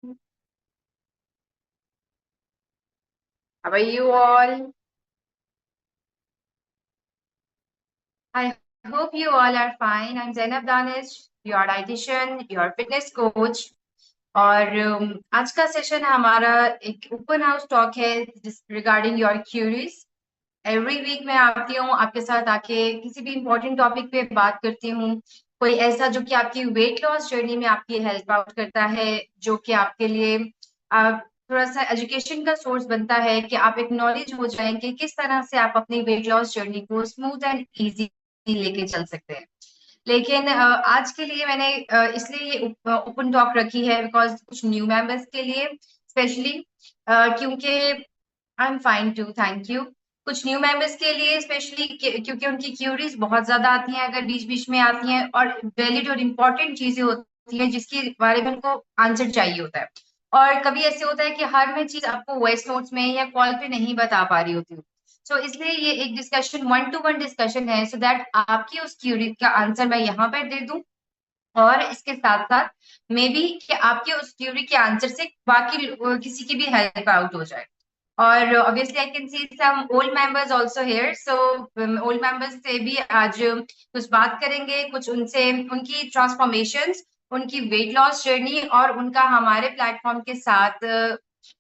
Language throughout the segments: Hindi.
How are you all? I hope you all are fine. I'm Zainab Danish, your dietitian, your fitness coach. और आज का सेशन हमारा एक ओपन हाउस टॉक है regarding your queries. Every week मैं आती हूँ आपके साथ आके किसी भी इम्पोर्टेंट टॉपिक पे बात करती हूँ। कोई ऐसा जो कि आपकी वेट लॉस जर्नी में आपकी हेल्प आउट करता है, जो कि आपके लिए थोड़ा सा एजुकेशन का सोर्स बनता है कि आप एक नॉलेज हो जाए कि किस तरह से आप अपनी वेट लॉस जर्नी को स्मूथ एंड इजी लेके चल सकते हैं। लेकिन आज के लिए मैंने इसलिए ये ओपन टॉक रखी है बिकॉज कुछ न्यू मेंबर्स के लिए स्पेशली, क्योंकि I am fine too, thank you. कुछ न्यू मेंबर्स के लिए स्पेशली क्योंकि उनकी क्यूरीज बहुत ज्यादा आती हैं, अगर बीच बीच में आती हैं और वैलिड और इम्पोर्टेंट चीजें होती हैं जिसके बारे में उनको आंसर चाहिए होता है। और कभी ऐसे होता है कि हर मैं चीज आपको वॉइस नोट्स में या कॉल पे नहीं बता पा रही होती हूँ। सो इसलिए ये एक discussion, one two one discussion है, सो दैट आपकी उस क्यूरी का आंसर मैं यहाँ पर दे दूं। और इसके साथ साथ मे बी कि आपके उस क्यूरी के आंसर से बाकी किसी की भी हेल्प आउट हो जाए। और obviously I can see some old members also here, so old members से भी आज कुछ बात करेंगे, कुछ उनसे उनकी ट्रांसफॉर्मेशंस, उनकी वेट लॉस जर्नी और उनका हमारे प्लेटफॉर्म के साथ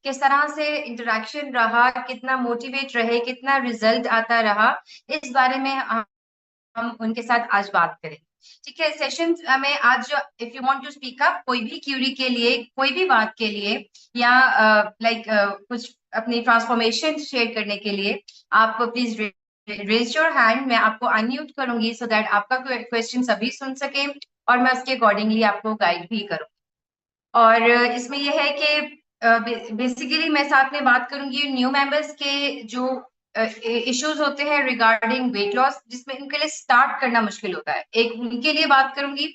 किस तरह से इंटरेक्शन रहा, कितना मोटिवेट रहे, कितना रिजल्ट आता रहा, इस बारे में हम उनके साथ आज बात करें। ठीक है, सेशन में आज if you want to speak up कोई भी क्यूरी के लिए, कोई भी बात के लिए, या लाइक कुछ अपनी ट्रांसफॉर्मेशन शेयर करने के लिए, आप प्लीज रेज योर हैंड। मैं आपको अनम्यूट करूंगी सो दैट आपका क्वेश्चन सभी सुन सके और मैं उसके अकॉर्डिंगली आपको गाइड भी करूँ। और इसमें यह है कि बेसिकली मैं साथ में बात करूंगी न्यू मेंबर्स के जो इश्यूज होते हैं रिगार्डिंग वेट लॉस, जिसमें उनके लिए स्टार्ट करना मुश्किल होता है, एक उनके लिए बात करूंगी।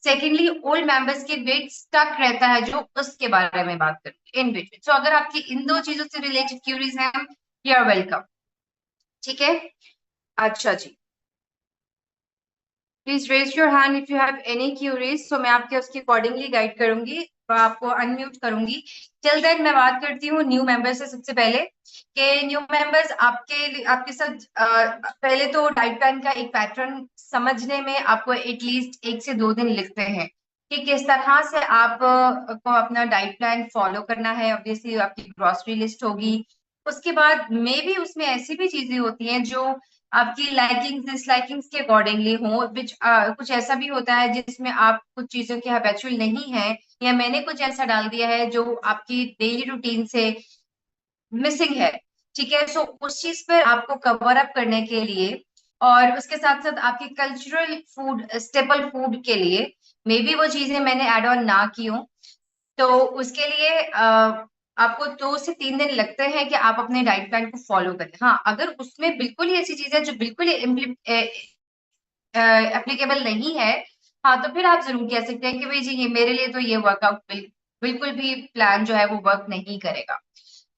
सेकेंडली ओल्ड मेंबर्स के वेट स्टक रहता है, जो उसके बारे में बात करूंगी इन बिटवीन। सो अगर आपकी इन दो चीजों से रिलेटेड क्यूरीज हैं, यू आर वेलकम। ठीक है, अच्छा जी, please raise your hand if you have any queries, so मैं आपके उसके अकॉर्डिंगली गाइड करूंगी, तो आपको अनम्यूट करूंगी। टिल देन मैं बात करती हूँ न्यू मेंबर्स से सबसे पहले कि न्यू मेंबर्स आपके साथ पहले तो डाइट प्लान का एक पैटर्न समझने में आपको एटलीस्ट 1 से 2 दिन लिखते हैं कि किस तरह से आप को अपना डाइट प्लान फॉलो करना है। ऑब्वियसली आपकी ग्रोसरी लिस्ट होगी, उसके बाद मे बी उसमें ऐसी भी चीजें होती हैं जो आपकी लाइकिंग्स डिसलाइकिंग्स के अकॉर्डिंगली हो, विच कुछ ऐसा भी होता है जिसमें आप कुछ चीजों के हैबिचुअल नहीं है, या मैंने कुछ ऐसा डाल दिया है जो आपकी डेली रूटीन से मिसिंग है। ठीक है, सो उस चीज पर आपको कवर अप करने के लिए और उसके साथ साथ आपके कल्चरल फूड, स्टेपल फूड के लिए मे बी वो चीजें मैंने एड ऑन ना की हूँ, तो उसके लिए आपको 2 से 3 दिन लगते हैं कि आप अपने डाइट प्लान को फॉलो करें। हाँ, अगर उसमें बिल्कुल ही ऐसी चीजें जो बिल्कुल एप्लीकेबल नहीं है, हाँ, तो फिर आप जरूर कह सकते हैं कि भाई जी ये मेरे लिए तो ये वर्कआउट बिल्कुल भी प्लान जो है वो वर्क नहीं करेगा।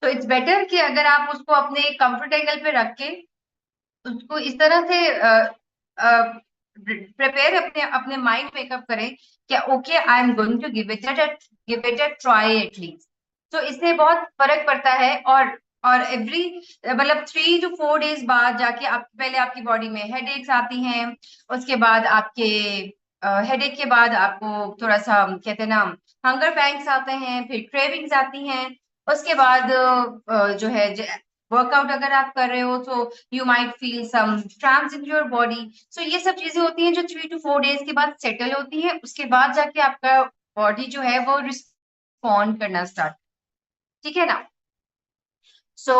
तो इट्स बेटर कि अगर आप उसको अपने कंफर्ट एंगल पे रख के उसको इस तरह से प्रिपेयर अपने अपने माइंड मेकअप करें कि okay I am going to give it a try at least. तो इससे बहुत फर्क पड़ता है। और एवरी मतलब 3 to 4 डेज बाद जाके आप पहले आपकी बॉडी में हेडेक्स आती हैं, उसके बाद आपके हेडेक के बाद आपको थोड़ा सा कहते हैं ना हंगर पैंग्स आते हैं, फिर क्रेविंग्स आती हैं। उसके बाद जो है वर्कआउट अगर आप कर रहे हो तो you might feel some cramps in your body. So ये सब चीजें होती हैं जो 3 to 4 डेज के बाद सेटल होती है, उसके बाद जाके आपका बॉडी जो है वो रिस्पॉन्ड करना स्टार्ट। ठीक है ना? सो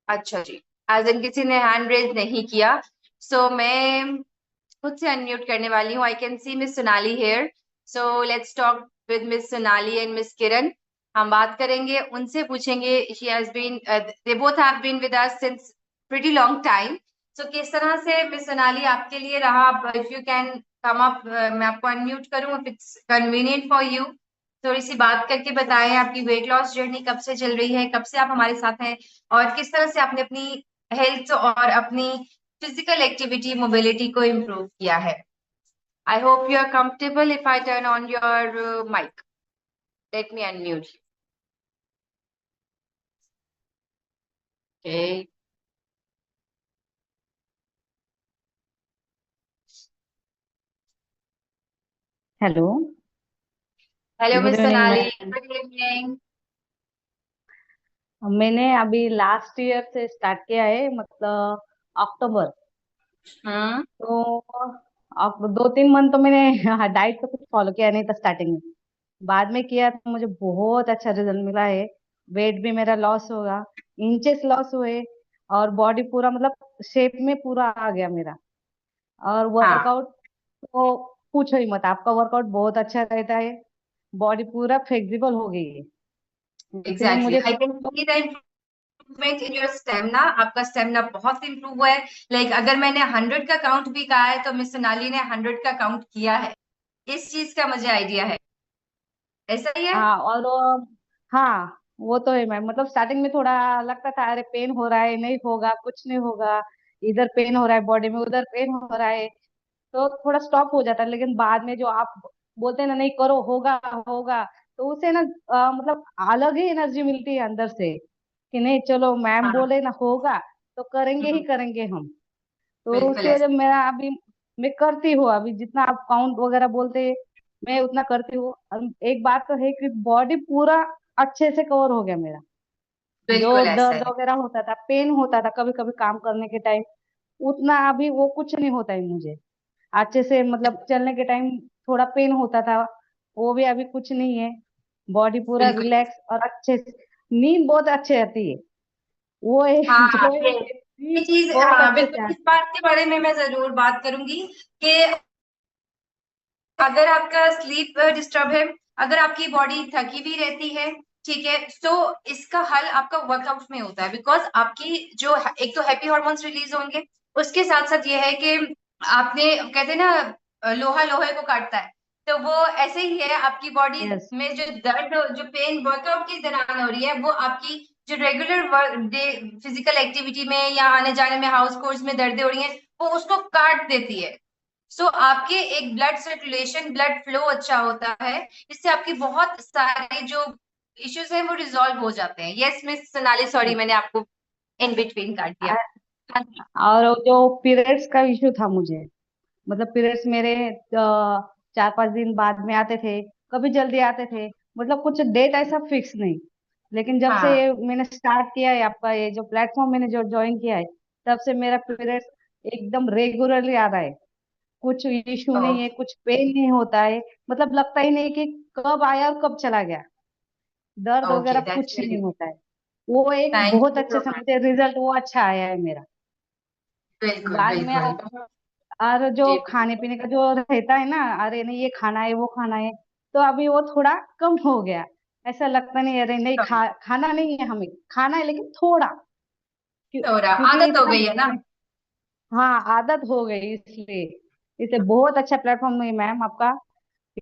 अच्छा जी, एज इन किसी ने हैंड रेज नहीं किया, सो मैं खुद से अनम्यूट करने वाली हूँ। I can see miss Sonali here, so let's talk with miss Sonali and miss Kiran. हम बात करेंगे, उनसे पूछेंगे, she has been they both have been with us since pretty long time. So किस तरह से मिस सोनाली आपके लिए रहा, if you can come up, मैं आपको अनम्यूट करूँ if it's convenient for you, थोड़ी सी बात करके बताएं आपकी वेट लॉस जर्नी कब से चल रही है, कब से आप हमारे साथ हैं, और किस तरह से आपने अपनी हेल्थ और अपनी फिजिकल एक्टिविटी मोबिलिटी को इम्प्रूव किया है। I hope you are comfortable if I turn on your mic. Let me unmute you. Okay. Hello. Hello, good Miss evening Sonali. Ma'am. Good evening. मैंने अभी लास्ट ईयर से स्टार्ट किया है, मतलब अक्टूबर। हम्म। तो अब 2-3 मंथ तो मैंने डाइट तो कुछ फॉलो किया नहीं था स्टार्टिंग में। बाद में किया तो मुझे बहुत अच्छा रिजल्ट मिला है। वेट भी मेरा लॉस होगा, इंचेस लॉस हुए, और बॉडी पूरा मतलब शेप में पूरा आ गया मेरा। और हाँ, वर्कआउट तो पूछो ही मत, आपका वर्कआउट बहुत अच्छा रहता है। बॉडी पूरा फ्लेक्सिबल हो गई है। इसलिए exactly. मुझे I can see the improvement in your stamina. आपका स्टेमिना बहुत इम्प्रूव हुआ है। लाइक अगर मैंने 100 का काउंट भी कहा है तो मिस सोनाली ने 100 का काउंट किया है। इस चीज का मुझे आइडिया है। ऐसा ही है। हाँ, और हाँ, वो तो है मैम। मतलब स्टार्टिंग में थोड़ा लगता था अरे पेन हो रहा है, नहीं होगा, कुछ नहीं होगा। इधर पेन हो रहा है बॉडी में, उधर पेन हो रहा है, तो थोड़ा स्टॉप हो जाता है। लेकिन बाद में जो आप बोलते हैं ना, नहीं करो, होगा होगा, तो उसे ना मतलब अलग ही एनर्जी मिलती है अंदर से कि नहीं, चलो मैम हाँ। बोले ना होगा, तो करेंगे ही हम्म, करेंगे हम। तो बिल्कुल उसकी वजह ऐसा। मेरा अभी मैं करती हूँ। अभी जितना आप काउंट वगैरह बोलते हैं, मैं उतना करती हूँ। एक बात तो है कि बॉडी पूरा अच्छे से कवर हो गया मेरा। जो बिल्कुल ऐसा दर्द है। वगैरह होता था, पेन होता था कभी कभी काम करने के टाइम, उतना अभी वो कुछ नहीं होता है मुझे। अच्छे से मतलब चलने के टाइम थोड़ा पेन होता था, वो भी अभी कुछ नहीं है। बॉडी पूरा बिल्कुल। रिलैक्स और अच्छे से, नींद बहुत अच्छी आती है। वो है हाँ, जो है कि ये नींद चीज, बहुत हाँ अच्छे बिल्कुल, से इस आती है। बात के बारे में मैं जरूर बात करूंगी कि अगर आपका स्लीप डिस्टर्ब है, अगर आपकी बॉडी थकी भी रहती है, ठीक है, तो इसका हल आपका वर्कआउट में होता है। बिकॉज आपकी जो एक तो हैप्पी हॉर्मोन्स रिलीज होंगे, उसके साथ साथ ये है कि आपने कहते हैं ना, लोहा लोहे को काटता है। तो वो ऐसे ही है, आपकी बॉडी यस। में जो दर्द, जो पेन वर्कआउट के दौरान हो रही है, वो आपकी जो regular work day physical activity में या आने जाने में हाउस कोर्स में दर्दें हो रही हैं, वो उसको काट देती है। सो आपके एक ब्लड सर्कुलेशन, ब्लड फ्लो अच्छा होता है। इससे आपकी बहुत सारे जो इश्यूज हैं वो रिजॉल्व हो जाते हैं। यस मिस सोनाली, सॉरी मैंने आपको इन बिटवीन काट दिया। हाँ जी। और जो पीरियड्स का इशू था मुझे, मतलब पीरियड्स मेरे 4-5 दिन बाद में आते थे, कभी जल्दी आते थे, मतलब कुछ डेट ऐसा फिक्स नहीं। लेकिन जब से हाँ। ये मैंने स्टार्ट किया है, आपका ये जो प्लेटफॉर्म मैंने जो ज्वाइन किया है, तब से मेरा पीरियड्स एकदम रेगुलरली आ रहा है। कुछ इशू नहीं है, कुछ पेन नहीं होता है। मतलब लगता ही नहीं कि कब आया और कब चला गया। दर्द ओके, वगैरह दैट्स कुछ नहीं वेरी, होता है। वो एक थैंक बहुत यू अच्छे सो से मच। मुझे रिजल्ट वो अच्छा आया है मेरा। बिल्कुल बाद में बिल्कुल। और जो जी खाने बिल्कुल। पीने का जो रहता है ना, अरे नहीं ये खाना है वो खाना है, तो अभी वो थोड़ा कम हो गया। ऐसा लगता नहीं, अरे नहीं खाना नहीं है, हमें खाना है लेकिन थोड़ा। हो रहा, क्योंकि आदत हो इतना गई है ना। हाँ, आदत हो गई इसलिए। इसे बहुत अच्छा प्लेटफॉर्म है मैम आपका,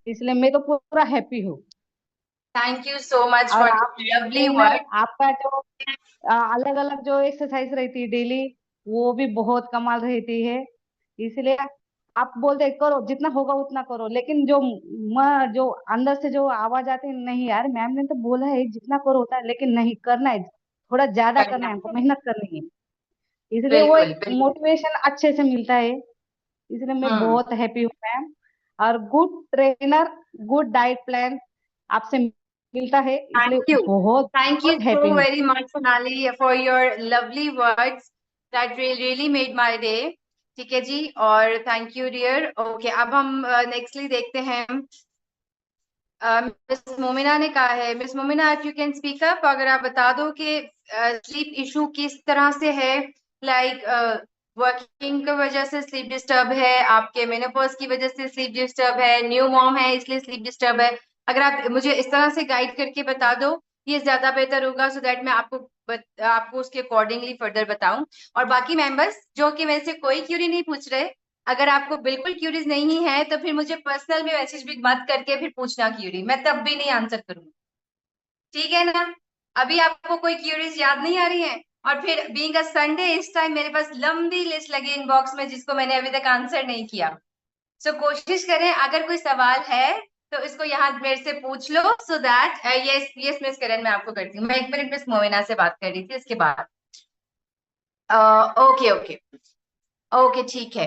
इसलिए मैं तो पूरा हैप्पी हूँ। थैंक यू सो मच और फॉर आप लवली ट्रेनर, वर्ड। आपका जो अलग अलग जो एक्सरसाइज रहती है डेली, वो भी बहुत कमाल रहती है। इसलिए आप बोलते करो, जितना होगा उतना करो, लेकिन जो जो अंदर से जो आवाज आती है, नहीं यार मैम ने तो बोला है जितना करो होता है, लेकिन नहीं करना है, थोड़ा ज्यादा करना करना है, हमको है। मेहनत करनी है। इसलिए वो बिल्कुल एक बिल्कुल। मोटिवेशन अच्छे से मिलता है। इसलिए मैं हम्म। बहुत हैप्पी हूँ मैम। और good trainer, good diet plan आपसे मिलता है, इसलिए Thank you. बहुत Thank you बहुत हैप्पी so हूँ। very much, Sonali, for your lovely words. That really made my day. ठीक है जी, और थैंक यू डियर। ओके, अब हम नेक्स्टली देखते हैं। मिस मोमिना ने कहा है, miss Momina if you can speak up, अगर आप बता दो कि स्लीप इशू किस तरह से है। लाइक वर्किंग की वजह से स्लीप डिस्टर्ब है, आपके मेनोपॉज की वजह से स्लीप डिस्टर्ब है, न्यू मॉम है इसलिए स्लीप डिस्टर्ब है। अगर आप मुझे इस तरह से गाइड करके बता दो, ये ज्यादा बेहतर होगा, सो दैट मैं आपको उसके अकॉर्डिंगली फर्दर बताऊं। और बाकी मेंबर्स जो कि मेरे से कोई क्यूरी नहीं पूछ रहे, अगर आपको बिल्कुल क्यूरीज नहीं है तो फिर मुझे पर्सनल में मैसेज भी मत करके फिर पूछना क्यूरी, मैं तब भी नहीं आंसर करूंगी। ठीक है ना। अभी आपको कोई क्यूरीज याद नहीं आ रही है? और फिर बीइंग अ संडे, इस टाइम मेरे पास लंबी लिस्ट लगी इनबॉक्स में जिसको मैंने अभी तक आंसर नहीं किया। सो कोशिश करें, अगर कोई सवाल है तो इसको यहाँ मेरे से पूछ लो, so that yes yes miss Kiran, मैं आपको करती हूँ। मैं 1 मिनट मिस मोमिना से बात कर रही थी इसके बाद। ओके ओके ओके, ठीक है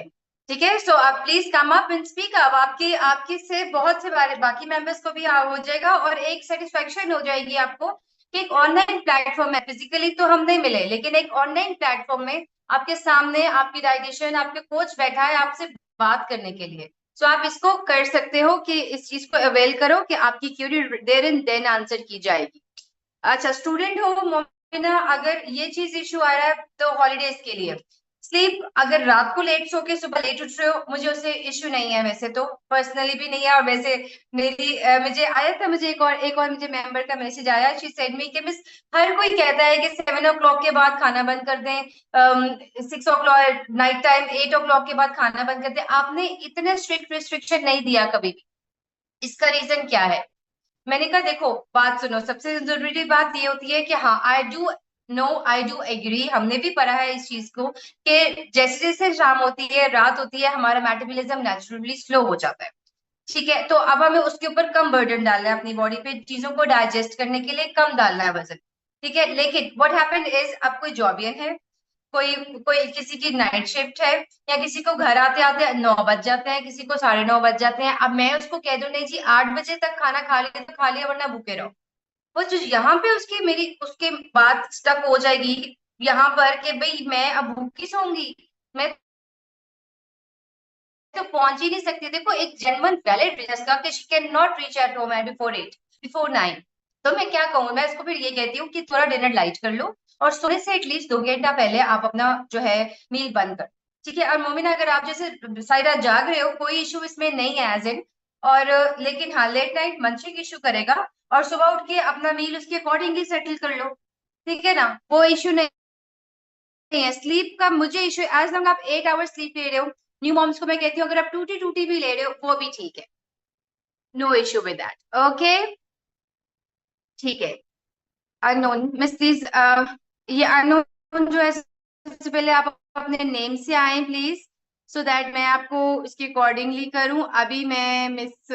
ठीक है। सो आप please come up and speak up. आपकी आपकी से बहुत से बारे बाकी मेंबर्स को भी हो जाएगा, और एक सेटिस्फेक्शन हो जाएगी आपको कि एक ऑनलाइन प्लेटफॉर्म है। फिजिकली तो हम नहीं मिले, लेकिन एक ऑनलाइन प्लेटफॉर्म में आपके सामने आपकी डाइटिशियन, आपके कोच बैठा है आपसे बात करने के लिए। सो आप इसको कर सकते हो कि इस चीज को अवेल करो कि आपकी query there and then answer की जाएगी। अच्छा, स्टूडेंट हो मोमिना, अगर ये चीज इशू आ रहा है तो हॉलीडेज के लिए स्लीप, अगर रात को लेट सो के सुबह लेट उठ रहे हो, मुझे उससे इश्यू नहीं है, वैसे तो पर्सनली भी नहीं है। और वैसे मेरी मुझे आया था, मुझे एक और मुझे मेंबर का मैसेज आया, शी सेड मी कि मिस, हर कोई कहता है कि 7 o'clock के बाद खाना बंद कर दें, 6 o'clock नाइट टाइम, 8 o'clock के बाद खाना बंद कर दें। आपने इतना स्ट्रिक्ट रिस्ट्रिक्शन नहीं दिया कभी भी, इसका रीजन क्या है? मैंने कहा देखो, बात सुनो, सबसे जरूरी बात ये होती है कि हाँ, I do know, I do agree, हमने भी पढ़ा है इस चीज को कि जैसे जैसे शाम होती है, रात होती है, हमारा मेटाबॉलिज्म नेचुरली स्लो हो जाता है। ठीक है, तो अब हमें उसके ऊपर कम बर्डन डालना है, अपनी बॉडी पे चीजों को डाइजेस्ट करने के लिए कम डालना है वजन। ठीक है, लेकिन व्हाट हैपेंड इज, अब कोई जॉबियन है, कोई कोई किसी की नाइट शिफ्ट है, या किसी को घर आते आते 9 बज जाते हैं, किसी को 9:30 बज जाते हैं। अब मैं उसको कह दूं नहीं जी 8 बजे तक खाना खा लिया तो खा लिया, वरना भूखे रहो, वो जो यहाँ पे उसकी मेरी उसके बात स्टक हो जाएगी यहाँ पर कि भाई मैं अब भूखी सोऊंगी, मैं तो पहुंच ही नहीं सकती। देखो, एक जेन्युइन वैलिड रीजन का कि she can not reach at home before 8, before 9। तो मैं क्या कहूँ, मैं इसको फिर ये कहती हूँ कि थोड़ा डिनर लाइट कर लो, और सोने से एटलीस्ट 2 घंटा पहले आप अपना जो है मील बंद कर। ठीक है, और मोमिना, अगर आप जैसे सारी रात जाग रहे हो, कोई इशू इसमें नहीं है एज इन, और लेकिन हाँ, लेट नाइट मंचिंग इशू करेगा, और सुबह उठ के अपना मील उसके अकॉर्डिंगली सेटल कर लो। ठीक है ना, वो इशू नहीं है। स्लीप का मुझे इशू, एज लॉन्ग आप 8 आवर्स स्लीप ले रहे हो, न्यू मॉम्स को मैं कहती हूँ अगर आप टूटी टूटी भी ले रहे हो वो भी ठीक है, no issue with that. Okay, ठीक है। अननोन मिस प्लीज, ये अननोन जो है, सबसे पहले आप अपने नेम से आए प्लीज, सो दैट मैं आपको इसके अकॉर्डिंगली करूं। अभी मैं मिस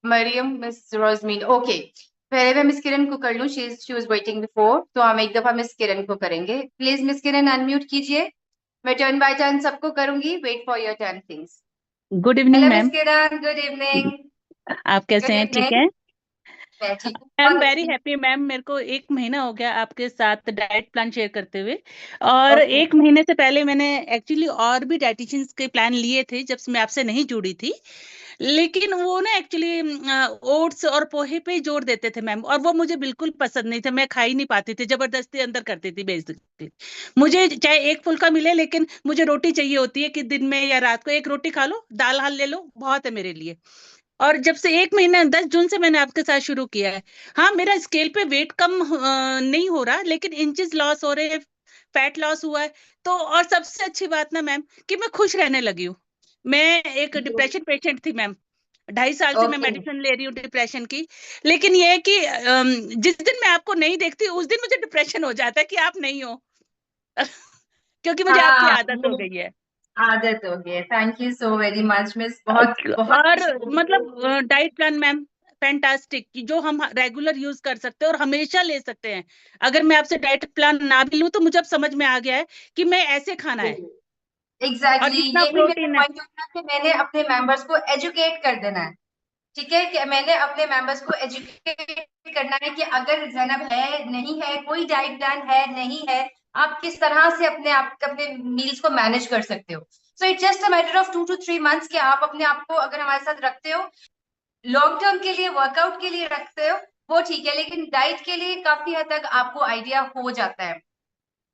मरियम, मिस रोजमीन, ओके, पहले मैं मिस किरण को कर लूं, शी वाज वेटिंग बिफोर, तो हम एक दफा मिस किरण को करेंगे। प्लीज मिस किरण अनम्यूट कीजिए, मैं टर्न बाय टर्न सबको करूंगी, wait for your turn please. Good evening hello miss ma'am. Kiran, good evening. आप कैसे गुड हैं? ठीक इवनिंग, है। मैं ठीक आई एम हूँ। वेरी हैप्पी मैम, मेरे को 1 महीना हो गया आपके साथ डाइट प्लान शेयर करते हुए। और ओके, 1 महीने से पहले मैंने एक्चुअली और भी डाइटिशियंस के प्लान लिए थे जब से मैं आपसे नहीं जुड़ी थी। लेकिन वो ना एक्चुअली ओट्स और पोहे पे ही जोर देते थे मैम, और वो मुझे बिल्कुल पसंद नहीं था, मैं खा ही नहीं पाती थी, जबरदस्ती अंदर करती थी बेसिकली। मुझे चाहे एक फुल्का मिले, लेकिन मुझे रोटी चाहिए होती है कि दिन में या रात को एक रोटी खा लो, दाल हाल ले लो, बहुत है मेरे लिए। और जब से 1 महीना 10 जून से मैंने आपके साथ शुरू किया है, हाँ मेरा स्केल पे वेट कम नहीं हो रहा, लेकिन इंचेस लॉस हो रहे हैं, फैट लॉस हुआ है। तो और सबसे अच्छी बात ना मैम, कि मैं खुश रहने लगी हूँ। मैं एक डिप्रेशन पेशेंट थी मैम, 2.5 साल से मैं ओके। मेडिसिन ले रही हूँ डिप्रेशन की। लेकिन ये है कि जिस दिन मैं आपको नहीं देखती उस दिन मुझे डिप्रेशन हो जाता है कि आप नहीं हो। क्योंकि मुझे आपकी हाँ, आदत हो गई है। आदत हो गई है। Thank you so very much miss, बहुत और बहुत मतलब डाइट प्लान मैम फैंटास्टिक, कि जो हम रेगुलर यूज कर सकते हैं और हमेशा ले सकते हैं। अगर मैं आपसे डाइट प्लान ना भी लूं तो मुझे अब समझ में आ गया है कि मैं ऐसे खाना है, और एग्जैक्टली जितना यही मेरा प्रोटीन है। पॉइंट होता है कि मैंने अपने मेंबर्स को एजुकेट कर देना है। ठीक है, कि मैंने अपने मेंबर्स को एजुकेट करना है कि अगर जैनब है, नहीं है, कोई डाइट प्लान है, नहीं है, आप किस तरह से अपने मील्स को मैनेज कर सकते हो। So it's just a matter of 2 to 3 months कि आप अपने आप को अगर हमारे साथ रखते हो, लॉन्ग टर्म के लिए, वर्कआउट के लिए रखते हो, वो ठीक है, लेकिन डाइट के लिए काफी हद तक आपको आइडिया हो जाता है।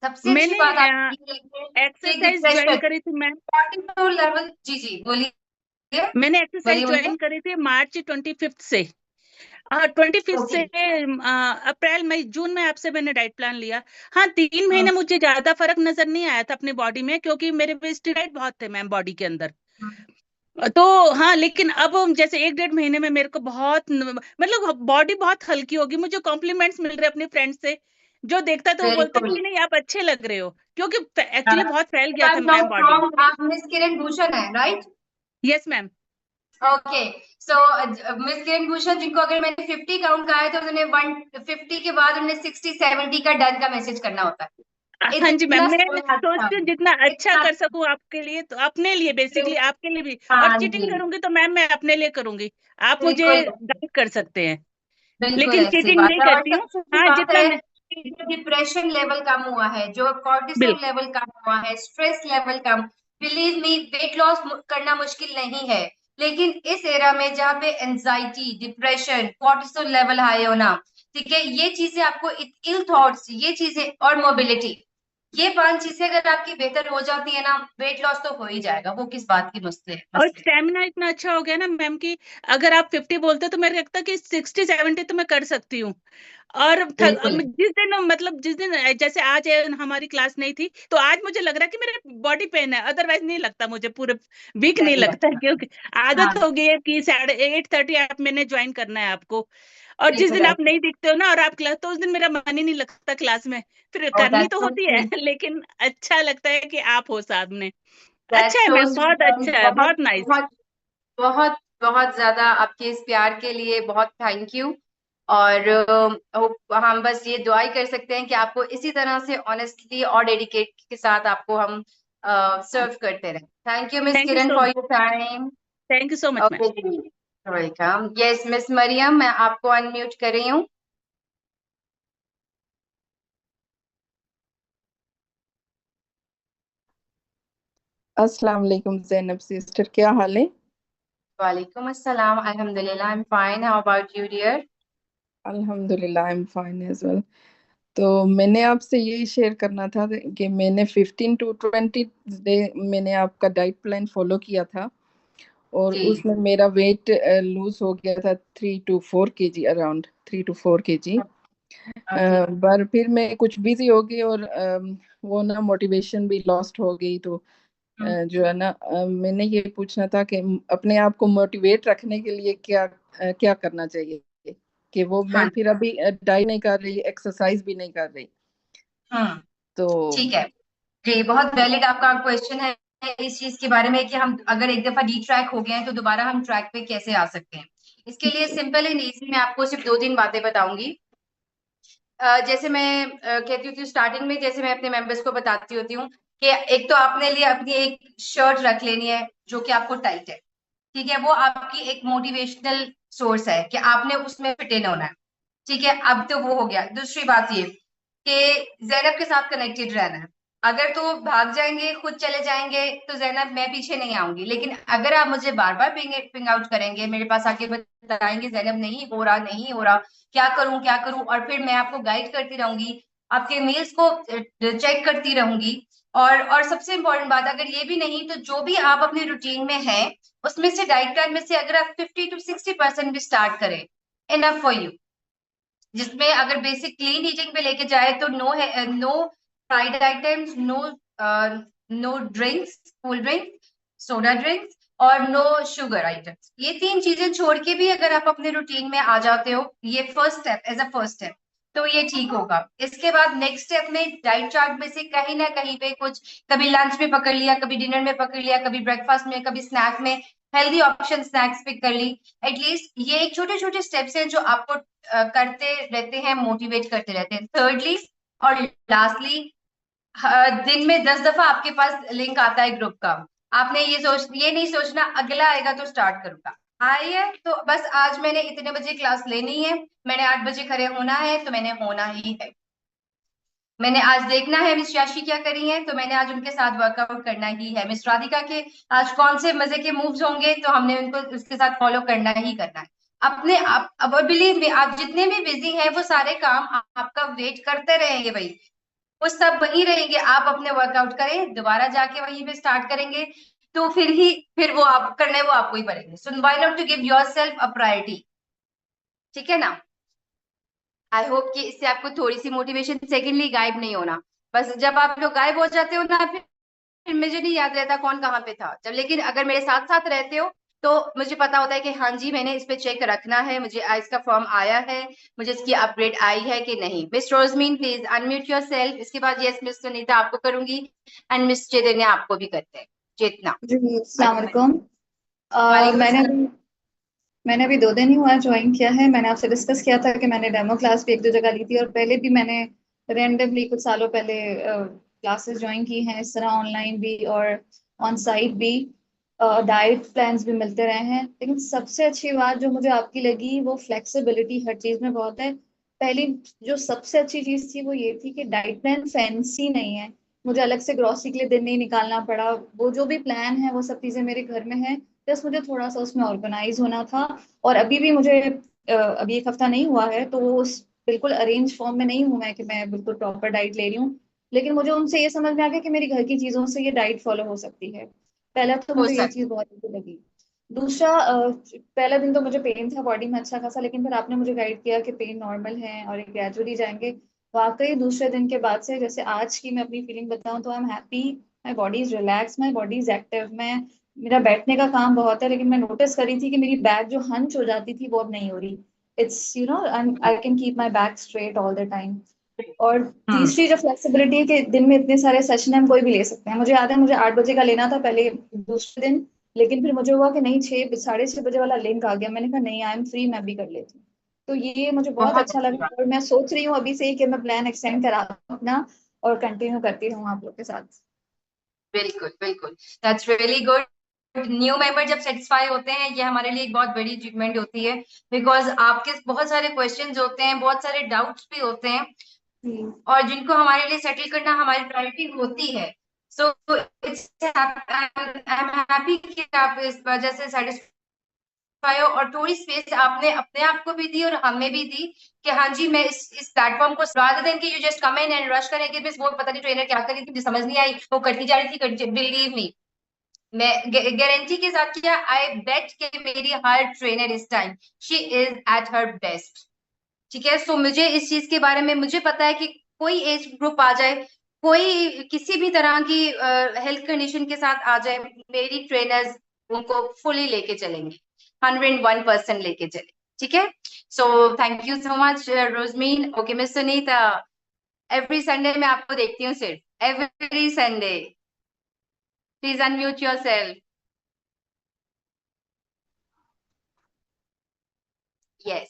सबसे अच्छी मैंने बात आपकी ये है कि एक्सरसाइज ज्वाइन डिप्रेशन करी थी मैम। कॉर्टिसोल लेवल, जी जी बोलिए, मैंने बोलिए एक्सरसाइज बोलिए। ज्वाइन करी थी मार्च 25 से। हाँ 25 ओके, से अप्रैल मई जून में आपसे मैंने डाइट प्लान लिया। हाँ 3 महीने मुझे ज्यादा फर्क नजर नहीं आया था अपनी बॉडी में, क्योंकि मेरे स्टेरॉइड बहुत थे मैम बॉडी के अंदर। तो हाँ, लेकिन अब जैसे 1 डेढ़ महीने में मेरे को बहुत मतलब बॉडी बहुत हल्की होगी। मुझे कॉम्प्लीमेंट्स मिल रहे अपने फ्रेंड से, जो देखता है तो वो बोलता है बिल्कुल। कि नहीं आप अच्छे लग रहे हो, क्योंकि एक्चुअली बहुत फैल गया था मैम नॉट बॉडी। रॉन्ग, आप मिस किरण भूषण है, राइट? Yes ma'am. ओके, सो मिस किरण भूषण जिनको अगर मैंने 50 काउंट कहा है तो उन्होंने 150 के बाद उन्हें 60-70 का डन का मैसेज करना होता है। हाँ जी मैम, इतना मैं अच्छा, सोचती हूँ जितना अच्छा इतना कर सकूँ आपके लिए, तो अपने लिए बेसिकली, आपके लिए भी। और हाँ चीटिंग जी, करूंगी तो मैम मैं अपने लिए करूंगी, आप मुझे बिल्कुल गाइड कर सकते हैं। बिल्कुल लेकिन ऐसी चीटिंग बात नहीं है। और करती हूँ। सबसे बड़ी हाँ, बात जितना है मैं कि जो डिप्रेशन लेवल कम हुआ है, जो कॉर्टिसोल बिल्कुल। लेवल कम हुआ है, स्ट्रेस लेवल कम, बिलीव मी वेट लॉस करना मुश्किल नहीं है। लेकिन इस एरा में जहाँ पे anxiety, depression, cortisol level high होना, ठीक है, ये चीजें आपको इल थॉट्स, ये चीजें और मोबिलिटी, ये 5 चीजें अगर आपकी बेहतर हो जाती है ना, वेट लॉस तो हो ही जाएगा। वो किस बात की मसले और मसले स्टेमिना इतना अच्छा हो गया ना मैम कि अगर आप 50 बोलते हो तो मेरे लगता है कि 60-70 तो मैं कर सकती हूँ। और बिल्कुल जिस दिन, मतलब जिस दिन, जैसे आज हमारी क्लास नहीं थी तो आज मुझे लग रहा है कि मेरे बॉडी पेन है, अदरवाइज नहीं लगता मुझे, पूरे वीक नहीं नहीं लगता है, लगता। क्योंकि हाँ, आदत हो गई है कि 8:30 आप मैंने ज्वाइन करना है आपको। और जिस बिल्कुल दिन आप ऐसे। नहीं दिखते हो ना और आप क्लास, तो उस दिन मेरा मन ही नहीं लगता क्लास में। फिर और करनी तो होती है लेकिन अच्छा लगता है कि आप हो सामने। अच्छा दैट्स है सो मैम, बहुत स्वीट। अच्छा है, बहुत बहुत नाइस। बहुत बहुत बहुत ज्यादा आपके इस प्यार के लिए बहुत थैंक यू। और हम बस ये दुआ ही कर सकते हैं कि आपको इसी तरह से ऑनेस्टली और डेडिकेट के साथ आपको हम सर्व करते रहें। Thank you miss thank you Kiran so for much. Your time. Thank you so much ma'am. Okay जी, वेलकम। यस मिस मरियम, मैं आपको अनम्यूट कर रही हूँ। अस्सलाम वालेकुम जैनब सिस्टर, क्या हाल है? वालेकुम अस्सलाम, अल्हम्दुलिल्लाह, I am fine. How about you dear? अल्हम्दुलिल्लाह I am fine as well. तो मैंने आपसे यही शेयर करना था कि मैंने 15 to 20 डे मैंने आपका डाइट प्लान फॉलो किया था, और जी, उसमें मेरा वेट लूज हो गया था 3 to 4 kg, around 3 to 4 kg। Okay, पर फिर मैं कुछ बिजी हो गई, और वो ना मोटिवेशन भी लॉस्ट हो गई। तो जो है ना, मैंने ये पूछना था कि अपने आप को मोटिवेट रखने के लिए क्या क्या करना चाहिए, कि वो मैं हाँ, फिर अभी डाइट नहीं कर रही, एक्सरसाइज भी नहीं कर रही। हम्म, तो ठीक है जी। बहुत वैलिड आपका क्वेश्चन है इस चीज के बारे में कि हम अगर एक दफा डी ट्रैक हो गए हैं तो दोबारा हम ट्रैक पे कैसे आ सकते हैं। इसके लिए सिंपल एंड इजी मैं आपको सिर्फ 2-3 बातें बताऊंगी। जैसे मैं कहती होती हूँ स्टार्टिंग में, जैसे मैं अपने मेंबर्स को बताती होती हूँ कि एक तो आपने लिए अपनी एक शर्ट रख लेनी है जो कि आपको टाइट है, ठीक है, वो आपकी एक मोटिवेशनल सोर्स है कि आपने उसमें फिट इन होना है। ठीक है, अब तो वो हो गया। दूसरी बात ये कि जैनब के साथ कनेक्टेड रहना है। अगर तो भाग जाएंगे, खुद चले जाएंगे, तो जैनब मैं पीछे नहीं आऊंगी। लेकिन अगर आप मुझे बार बार पिंग आउट करेंगे, मेरे पास आके बताएंगे जैनब नहीं हो रहा, नहीं हो रहा, क्या करूं क्या करूं, और फिर मैं आपको गाइड करती रहूंगी, आपके मील्स को चेक करती रहूंगी। और सबसे इंपॉर्टेंट बात, अगर ये भी नहीं तो जो भी आप अपने रूटीन में है उसमें से, डाइट प्लान में से अगर आप 50 to 60% भी स्टार्ट करें, इनफ फॉर यू। जिसमें अगर बेसिक क्लीन ईटिंग पे लेके जाए तो नो है, no fried items, no no drinks, cool drinks, soda drinks, और नो शुगर आइटम्स। ये 3 चीजें छोड़ के भी अगर आप अपने रूटीन में आ जाते हो, ये first step, as a first step, तो ये ठीक होगा। इसके बाद नेक्स्ट स्टेप में डाइट चार्ट में से कहीं ना कहीं पे कुछ, कभी लंच में पकड़ लिया, कभी डिनर में पकड़ लिया, कभी ब्रेकफास्ट में, कभी स्नैक में, हेल्दी ऑप्शन स्नैक्स पिक कर ली। एटलीस्ट ये एक छोटे छोटे स्टेप्स हैं जो आपको करते रहते हैं, मोटिवेट करते रहते हैं। थर्डली और लास्टली, दिन में 10 दफा आपके पास लिंक आता है ग्रुप का। आपने ये नहीं सोचना अगला आएगा तो स्टार्ट करूंगा। आई है तो बस आज मैंने इतने बजे क्लास लेनी है, मैंने 8 बजे खड़े होना है तो मैंने होना ही है। मैंने आज देखना है मिस याशी क्या करी है, तो मैंने आज उनके साथ वर्कआउट करना ही है। मिस राधिका के आज कौन से मजे के मूव्स होंगे तो हमने उनको उसके साथ फॉलो करना ही करना है। अपने आप अब बिलीव में, आप जितने भी बिजी हैं वो सारे काम आपका वेट करते रहेंगे भाई, वो सब वही रहेंगे। आप अपने वर्कआउट करें, दोबारा जाके वहीं पे स्टार्ट करेंगे, तो फिर वो आप करने वो आपको ही पड़ेंगे। So why not to give yourself a priority, ठीक है ना। आई होप कि इससे आपको थोड़ी सी मोटिवेशन, सेकेंडली गायब नहीं होना। बस जब आप लोग गायब हो जाते हो ना, फिर मुझे नहीं याद रहता कौन कहाँ पे था जब। लेकिन अगर मेरे साथ साथ रहते हो तो मुझे पता होता है कि हाँ जी मैंने इस पे चेक रखना है, मुझे इसका फॉर्म आया है, मुझे इसकी अपडेट आई है कि नहीं। Miss Rozmeen please unmute yourself. इसके बाद यस मिस सुनीता आपको करूंगी, एंड मिस चैतन्य आपको भी करते हैं। चेतना, जी अस्सलाम वालेकुम। वालेकुम मैंने अस्सलाम। अभी मैंने अभी 2 दिन ही हुआ ज्वाइन किया है। मैंने आपसे डिस्कस किया था कि मैंने डेमो क्लास भी 1-2 जगह ली थी, और पहले भी मैंने रेंडमली कुछ सालों पहले क्लासेस ज्वाइन की हैं, इस तरह ऑनलाइन भी और ऑन साइट भी। डाइट प्लान्स भी मिलते रहे हैं, लेकिन सबसे अच्छी बात जो मुझे आपकी लगी वो फ्लेक्सिबिलिटी हर चीज में बहुत है। पहली जो सबसे अच्छी चीज थी वो ये थी कि डाइट प्लान फैंसी नहीं है। मुझे अलग से ग्रोसरी के लिए दिन नहीं निकालना पड़ा। वो जो भी प्लान है वो सब चीजें मेरे घर में है, बस मुझे थोड़ा सा उसमें ऑर्गेनाइज होना था। और अभी भी मुझे अभी 1 हफ्ता नहीं हुआ है, तो वो उस बिल्कुल अरेंज फॉर्म में नहीं हूं मैं कि मैं बिल्कुल प्रॉपर डाइट ले रही हूँ। लेकिन मुझे उनसे ये समझ में आ गया कि मेरी घर की चीजों से ये डाइट फॉलो हो सकती है। पहला तो हो मुझे ये चीज सकता। बहुत अच्छी लगी। दूसरा, पहला दिन तो मुझे पेन था बॉडी में अच्छा खासा, लेकिन फिर आपने मुझे गाइड किया कि पेन नॉर्मल है और ये ग्रेजुअली जाएंगे। वाकई दूसरे दिन के बाद से, जैसे आज की मैं अपनी फीलिंग बताऊं, तो I am happy. My body is relax, my body is active. मैं मेरा बैठने का काम बहुत है, लेकिन मैं नोटिस करी थी कि मेरी बैक जो हंच हो जाती थी वो अब नहीं हो रही। It's I can keep my back straight all the time. और हम्म। तीसरी जो फ्लेक्सिबिलिटी है कि दिन में इतने सारे सेशन हम कोई भी ले सकते हैं। मुझे याद है मुझे 8 बजे का लेना था पहले दूसरे दिन, लेकिन फिर मुझे हुआ कि नहीं, 6 साढ़े 6 बजे वाला लिंक आ गया। मैंने कहा नहीं, आई एम फ्री, मैं भी कर लेती हूँ। तो ये मुझे बहुत बहुत अच्छा अच्छी लगा, बात। और मैं सोच रही हूँ अभी से ही कि मैं प्लान एक्सटेंड करा दूँ अपना और कंटिन्यू करती रहूँ आप लोग के साथ। बिल्कुल बिल्कुल। That's really good. New member जब सेटिस्फाई होते हैं, ये हमारे लिए एक बहुत बड़ी अचीवमेंट होती है। बिकॉज आपके बहुत सारे क्वेश्चंस होते हैं, बहुत सारे डाउट्स भी होते हैं, जी। और जिनको हमारे लिए सेटल करना हमारी प्रायोरिटी होती है। So it's I am happy कि आप इस वजह से सेटिस्फाई हो, और थोड़ी स्पेस आपने अपने आप को भी दी और हमें भी दी कि हाँ जी, मैं इस प्लेटफॉर्म को, रादर देन कि you just come in and rush करें कि बस वो पता नहीं ट्रेनर क्या कर रही थी, मुझे समझ नहीं आई, वो करती जा रही थी। बिलीव मी, मैं गारंटी के साथ किया, आई बेट कि मेरी हर ट्रेनर इस time she is at her best. ठीक है। सो मुझे इस चीज के बारे में मुझे पता है कि कोई एज ग्रुप आ जाए, कोई किसी भी तरह की हेल्थ कंडीशन के साथ आ जाए, मेरी ट्रेनर्स उनको फुली लेके चलेंगे, 101% लेके चले। ठीक है। So thank you so much Rozmeen. Okay miss Sunita, every Sunday मैं आपको देखती हूँ, सिर्फ every Sunday. Please unmute yourself. Yes,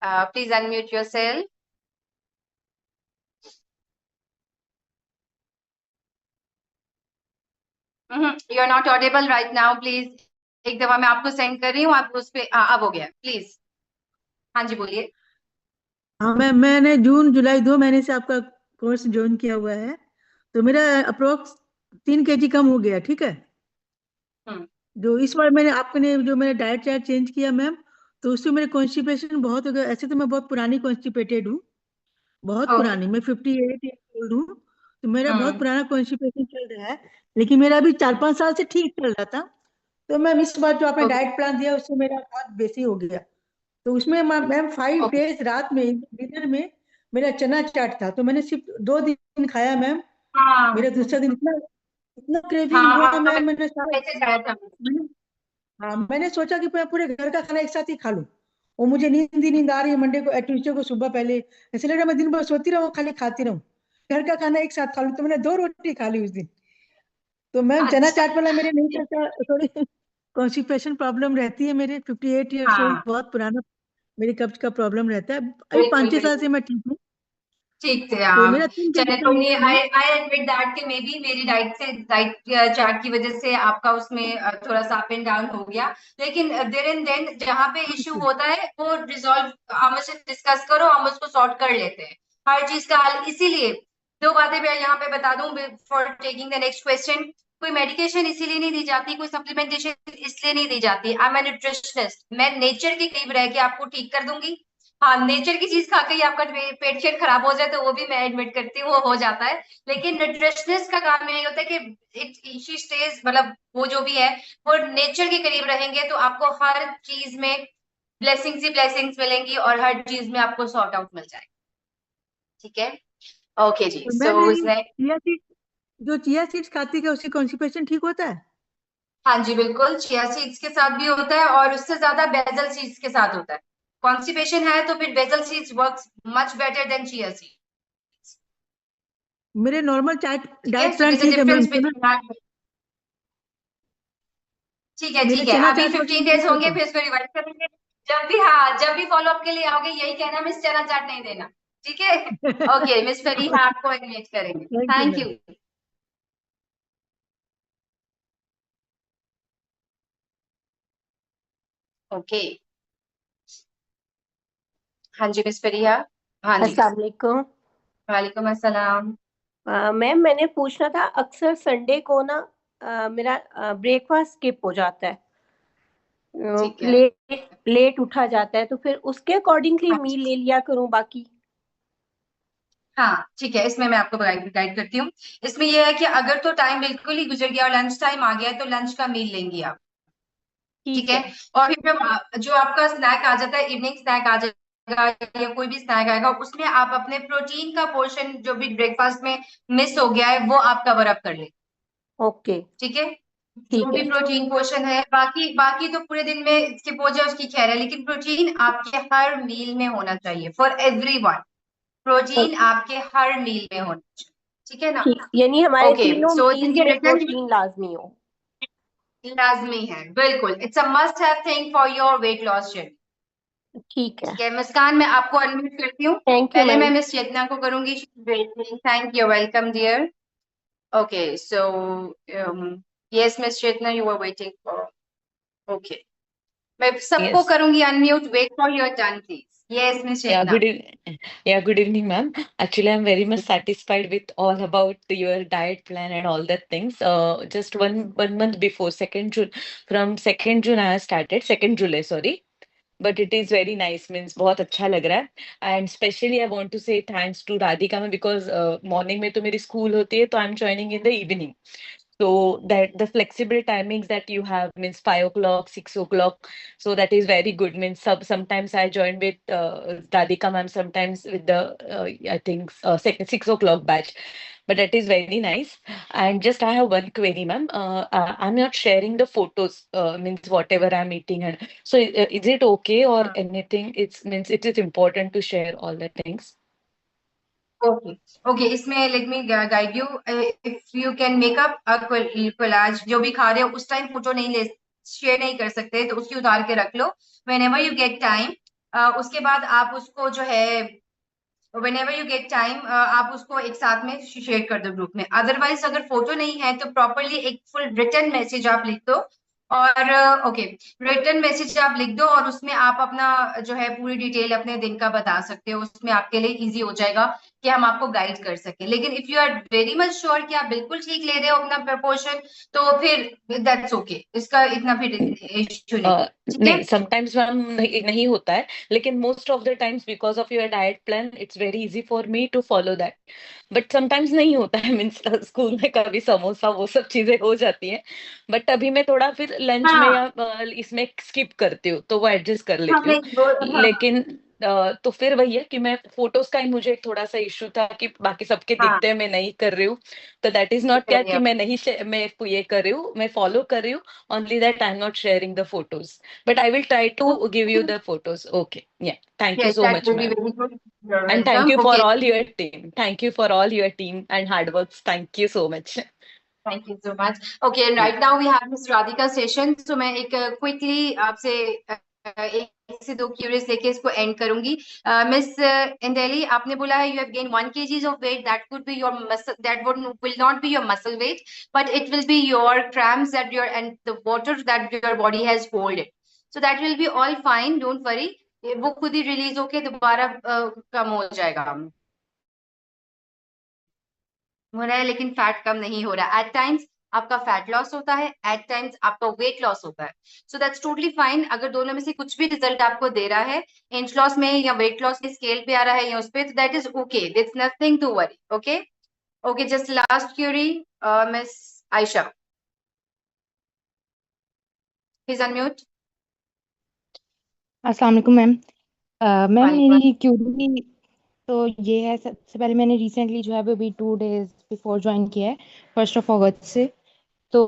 please unmute yourself. You are not audible right now, please. एक दफा मैं आपको सेंड कर रही हूँ, आप उस पे अब हो गया, प्लीज। हाँ जी, बोलिए। हाँ मैंने जून जुलाई 2 महीने से आपका कोर्स ज्वाइन किया हुआ है। तो मेरा अप्रोक्स 3 kg कम हो गया, ठीक है। हम्म। जो इस बार मैंने आपने जो मेरा डाइट चार्ट चेंज किया मैम, तो उससे मेरे कॉन्स्टिपेशन बहुत हो गया। ऐसे तो मैं बहुत पुरानी कॉन्स्टिपेटेड हूँ, बहुत ओके। पुरानी, मैं 58 ईयर ओल्ड हूँ। तो मेरा बहुत हम्म। पुराना कॉन्स्टिपेशन चल रहा है, लेकिन मेरा अभी 4-5 साल से ठीक चल रहा था। तो मैम इस बार जो आपने ओके। डाइट प्लान दिया उससे मेरा बहुत बेसी हो गया। तो उसमें मैम 5 डेज रात में डिनर में मेरा चना चाट था, तो मैंने सिर्फ 2 दिन खाया मैम। हाँ मेरा दूसरा दिन इतना इतना क्रेविंग हाँ, हुआ आपने मैम, मैसेज आया था। मैंने सोचा कि मैं पूरे घर का खाना एक साथ ही खा लूं। और मुझे नींद ही नींद आ रही है मंडे को, ट्यूसडे को सुबह पहले ऐसे लग रहा है मैं दिन भर सोती रहूं, खाली खाती रहूं, घर का खाना एक साथ खा लूं। तो मैंने 2 रोटी खा ली उस दिन। तो मैम चना अच्छा। चाट वाला मेरे नहीं चलता, थोड़ी कॉन्स्टिपेशन प्रॉब्लम रहती है। मेरे 58 ईयर्स ओल्ड, हाँ, बहुत पुराना मेरी कब्ज का प्रॉब्लम रहता है। अभी बिल्कुल 5-6 साल से बिल्कुल। मैं ठीक हूँ। ठीक थे तो आप। मेरा 3 kg चलिए, कम कोई नहीं, हुआ ma'am. I I admit that कि मे बी मेरी डाइट चार्ट की वजह से आपका उसमें थोड़ा सा अप एंड डाउन हो गया। लेकिन देयर एंड देन जहाँ पे इश्यू होता है वो रिजॉल्व, हम उससे डिस्कस करो, हम उसको सॉर्ट कर लेते हैं, हर चीज का हल। इसीलिए दो बातें मैं यहाँ पे बता दूं before taking the next question. कोई मेडिकेशन इसीलिए नहीं दी जाती, कोई सप्लीमेंटेशन इसलिए नहीं दी जाती। आई एम ए न्यूट्रिशनिस्ट, मैं नेचर के करीब रह के आपको ठीक कर दूंगी। हाँ, नेचर की चीज खा के ही आपका पेट शेट खराब हो जाए तो वो भी मैं एडमिट करती हूँ, वो हो जाता है। लेकिन न्यूट्रिशनिस्ट का काम यही होता है कि इट शी स्टेज, मतलब वो जो भी है वो नेचर के करीब रहेंगे तो आपको हर चीज में ब्लेसिंग्स ही ब्लेसिंग्स मिलेंगी, और हर चीज में आपको सॉर्ट आउट मिल जाएगा। ठीक है। ओके जी। तो सो मैम ये चिया सीड्स, जो चिया सीड्स खाती है उससे कॉन्स्टिपेशन ठीक होता है? हाँ जी, बिल्कुल, चिया सीड्स के साथ भी होता है, और उससे ज्यादा बेसल सीड्स के साथ होता है। कॉन्स्टिपेशन है तो फिर basil seeds works much better than chia seeds. मेरे नॉर्मल ठीक है, डाइट सो प्लान दिस ठीक है मैम। डिफरेंस बिटवीन, ठीक है मेरे ठीक है, चना अभी चाट 15 वगैरह डेज ठीक होंगे, है। फिर इसको रिवाइज करेंगे। जब भी, हाँ, जब भी फॉलो अप के लिए आओगे यही कहना, मिस चना चाट नहीं देना, ठीक है? ओके, मिस फरीहा आपको एंगेज करेंगे। Thank you thank ma'am. You. Okay, हाँ जी मिस फरीहा। हाँ जी, अस्सलाम वालेकुम। वालेकुम अस्सलाम। मैम मैंने पूछना था, अक्सर संडे को ना मेरा ब्रेकफास्ट स्किप हो जाता है, ठीक है, लेट लेट उठा जाता है, तो फिर उसके अकॉर्डिंगली हाँ मील ले लिया करूं बाकी। हाँ ठीक है, इसमें मैं आपको गाइड करती हूँ। इसमें यह है कि अगर तो टाइम बिल्कुल ही गुजर गया और लंच टाइम आ गया है, तो लंच का मील लेंगी आप, ठीक ठीक है? है। और फिर जो आपका स्नैक आ जाता है, इवनिंग स्नैक आ जाएगा या कोई भी स्नैक आएगा, उसमें आप अपने प्रोटीन का पोर्शन जो भी ब्रेकफास्ट में मिस हो गया है वो आप कवर अप कर ले, ओके। ठीक है? जो ठीक भी है। प्रोटीन पोर्शन है, बाकी बाकी तो पूरे दिन में स्किप हो जाए उसकी खैर है, लेकिन प्रोटीन आपके हर मील में होना चाहिए, फॉर एवरीवन। Protein okay. आपके हर मील में होना चाहिए, ठीक है ना? ठीक, यानी हमारे ओके, तीनों सो मील्स ये में रिटर्न प्रोटीन लाजमी हो। लाजमी है, बिल्कुल, it's a must have thing for your weight loss journey. ठीक है। ठीक है, मुस्कान, मैं आपको अनम्यूट करती हूँ। थैंक यू पहले मैं मैम। मिस चेतना को करूंगी। Thank you, welcome dear. Okay, so yes miss Chetna, you are waiting for, okay, मैं सबको Yes. करूंगी unmute, wait for your turn please. Yes miss Yeah, Chetna. yeah, good evening, ma'am. Actually, I'm very much satisfied with all about your diet plan and all that things. Just one month before, 2nd June, from 2nd June I have started, 2nd July, sorry. But it is very nice, means बहुत अच्छा लग रहा है. And specially I want to say thanks to Radhika ma'am because morning में तो मेरी school होती है, तो I'm joining in the evening. So that the flexible timings that you have means 5 o'clock, 6 o'clock. So that is very good. Means sometimes I join with Radhika ma'am, sometimes with the I think 6 o'clock batch. But that is very nice. And just I have one query, ma'am. I'm not sharing the photos, means whatever I'm eating, and so is it okay or anything? It's means it is important to share all the things. Okay okay, इसमें let me guide you. If you can make up a collage, जो भी खा रहे हो उस टाइम फोटो नहीं ले, शेयर नहीं कर सकते, तो उसकी उतार के रख लो whenever you get time. उसके बाद आप उसको जो है, व्हेनेवर यू गेट टाइम, आप उसको एक साथ में शेयर कर दो ग्रुप में। अदरवाइज अगर फोटो नहीं है तो प्रॉपरली एक फुल रिटर्न मैसेज आप लिख दो, और ओके, रिटर्न मैसेज आप लिख दो, और उसमें आप अपना जो है पूरी डिटेल अपने दिन का बता सकते हो, उसमें आपके लिए इजी हो जाएगा कि हम आपको गाइड कर सकें। लेकिन if you are very much sure कि आप बिल्कुल ठीक ले रहे हो अपना प्रपोर्शन, तो फिर दैट्स ओके, इसका इतना फिर इश्यू नहीं, ठीक है? नहीं, समटाइम्स मैम नहीं होता है, लेकिन most of the times because of your diet plan it's very easy for me to follow that. But sometimes नहीं होता है, मीन्स स्कूल में कभी समोसा वो सब चीजें हो जाती हैं. बट अभी मैं थोड़ा फिर लंच में हाँ या इसमें स्किप करती हूँ, तो वो एडजस्ट कर हाँ, लेती हूँ. नहीं वो, हाँ लेकिन तो फिर वही है कि मैं फोटोज का ही मुझे थोड़ा सा इश्यू था कि बाकी सबके हाँ, दिखते हैं, मैं नहीं कर रही हूँ. तो दैट इज नॉट क्या कि मैं नहीं मैं ये कर रही हूँ, मैं फॉलो कर रही हूँ. Only that I'm not sharing the photos, but I will try to give you the photos. Okay. Yeah. Thank you yes, so that much, will be ma'am. very good. You're And thank welcome. you for Okay, all your team. Thank you for all your team and hard works. Thank you so much. thank you so much. Okay, and right now we have Miss Radhika session. So मैं एक quickly आपसे एक से दो क्यूरीज लेके इसको एंड करूंगी। मिस इंदेली, आपने बोला है you have gained 1 kg of weight, that could be your muscle, that will not be your muscle weight, but it will be your cramps that your and the water that your body has hold it. So that will be all fine, don't worry. वो खुद ही रिलीज होके दोबारा कम हो जाएगा, हो रहा है, लेकिन फैट कम नहीं हो रहा। एट टाइम्स आपका फैट लॉस होता है, एट टाइम्स आपका वेट लॉस होता है, सो दैट्स टोटली फाइन। अगर दोनों में से कुछ भी रिजल्ट आपको दे रहा है, इंच लॉस में या वेट लॉस के स्केल पे आ रहा है या उस पे, तो that is okay, that's nothing to worry. Okay okay, just last query, miss Ayesha, please unmute. अस्सलाम वालेकुम मैम। मैम वालेकुम। मेरी क्यूरी तो ये है, सबसे पहले मैंने रिसेंटली जो है वो अभी 2 days बिफोर ज्वाइन किया है, 1 से। तो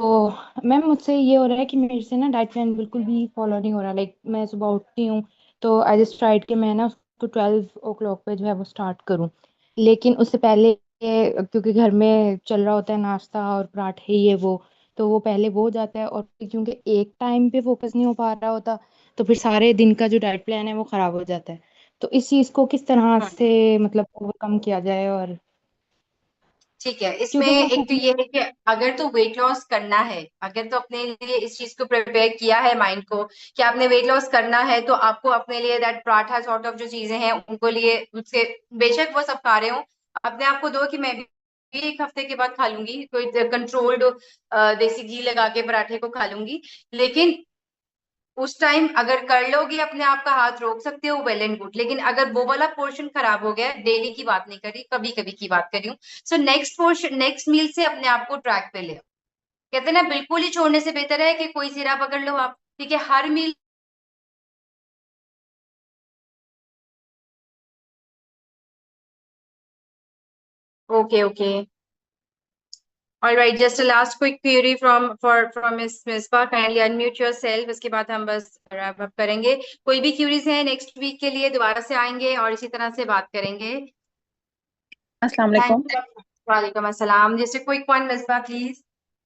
मैम मुझसे ये हो रहा है कि मेरे से ना डाइट प्लान बिल्कुल भी फॉलो नहीं हो रहा। लाइक मैं सुबह उठती हूँ तो आई जस्ट ट्राइड कि मैं ना उसको 12 o'clock पे जो है वो स्टार्ट करूँ, लेकिन उससे पहले क्योंकि घर में चल रहा होता है नाश्ता और पराठे ये वो, तो वो पहले वो हो जाता है, और फिर क्योंकि एक टाइम पे फोकस नहीं हो पा रहा होता, तो फिर सारे दिन का जो डाइट प्लान है वो खराब हो जाता है। तो इस चीज को किस तरह से मतलब ओवरकम किया जाए? और ठीक है, इसमें क्योंकि मैं एक तो ये है कि अगर तो वेट लॉस करना है, अगर तो अपने लिए इस चीज को प्रिपेयर किया है माइंड को कि आपने वेट लॉस करना है, तो आपको अपने लिए दैट पराठा सॉर्ट ऑफ जो चीजें हैं उनको लिए उससे बेशक वो सब खा रहे हो, अपने आप को दो कि मैं भी एक हफ्ते के बाद खा लूंगी, कोई कंट्रोल्ड देसी घी लगा के पराठे को खा लूंगी, लेकिन उस टाइम अगर कर लोगे अपने आप का हाथ रोक सकते हो, वेल एंड गुड। लेकिन अगर वो वाला पोर्शन खराब हो गया, डेली की बात नहीं करी, कभी कभी की बात करी हूँ, so next portion next meal से अपने आप को ट्रैक पे ले आओ। कहते हैं ना, बिल्कुल ही छोड़ने से बेहतर है कि कोई सिरा पकड़ लो आप, ठीक है, हर meal. Okay okay, all right, just a last quick query from miss Misba, kindly unmute yourself, इसके बाद हम बस रैप अप करेंगे। कोई भी क्यूरीज है नेक्स्ट वीक के लिए, दोबारा से आएंगे और इसी तरह से बात करेंगे। अस्सलाम वालेकुम। Thank you. वालेकुम अस्सलाम, just a quick one Misba please.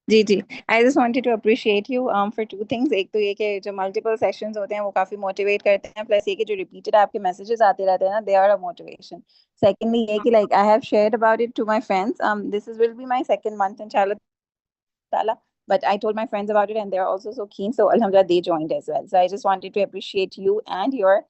जी जी, I just wanted to appreciate you for two things. एक तो ये कि जो मल्टीपल सेशंस होते हैं वो काफी मोटिवेट करते हैं, प्लस ये कि जो रिपीटेड आपके मैसेजेस आते रहते हैं ना, they are a motivation. Secondly ये कि like I have shared about it to my friends, this is will be my second month इंशाल्लाह ताला, but I told my friends about it and they are also so keen, so alhamdulillah they joined as well. So I just wanted to appreciate you and your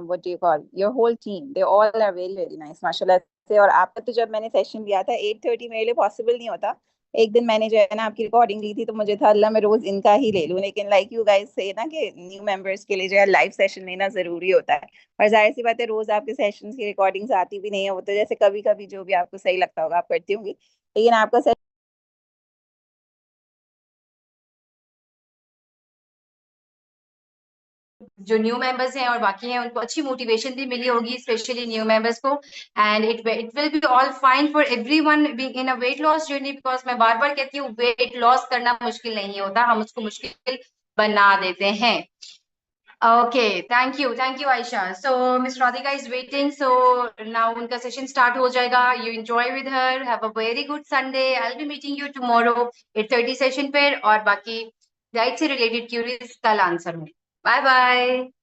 what do you call, your whole team, they all are very very nice माशाल्लाह से। और आपका तो जब मैंने सेशन लिया था 8:30 मेरे लिए पॉसिबल नहीं होता, एक दिन मैंने जो है ना आपकी रिकॉर्डिंग ली थी तो मुझे था अल्लाह मैं रोज इनका ही ले लूं, लेकिन लाइक यू गाइस से ना कि न्यू मेंबर्स के लिए जो है लाइव सेशन लेना जरूरी होता है, और जाहिर सी बात है रोज आपके सेशंस की रिकॉर्डिंग्स आती भी नहीं है, वो तो जैसे कभी कभी जो भी आपको सही लगता होगा आप करती होंगी, लेकिन आपका जो न्यू मेंबर्स हैं और बाकी हैं उनको अच्छी मोटिवेशन भी मिली होगी, स्पेशली न्यू मेंबर्स को। And it will be all fine for everyone being in a weight loss journey, because मैं बार बार कहती हूँ वेट लॉस करना मुश्किल नहीं होता, हम उसको मुश्किल बना देते हैं। Okay, thank you, Aisha. So Miss Radhika is waiting. So now उनका सेशन स्टार्ट हो जाएगा. You enjoy with her. Have a very good Sunday. I'll be meeting you tomorrow 8:30 session पर, और बाकी डाइट से रिलेटेड क्यूरीज कल आंसर होंगे. Bye bye.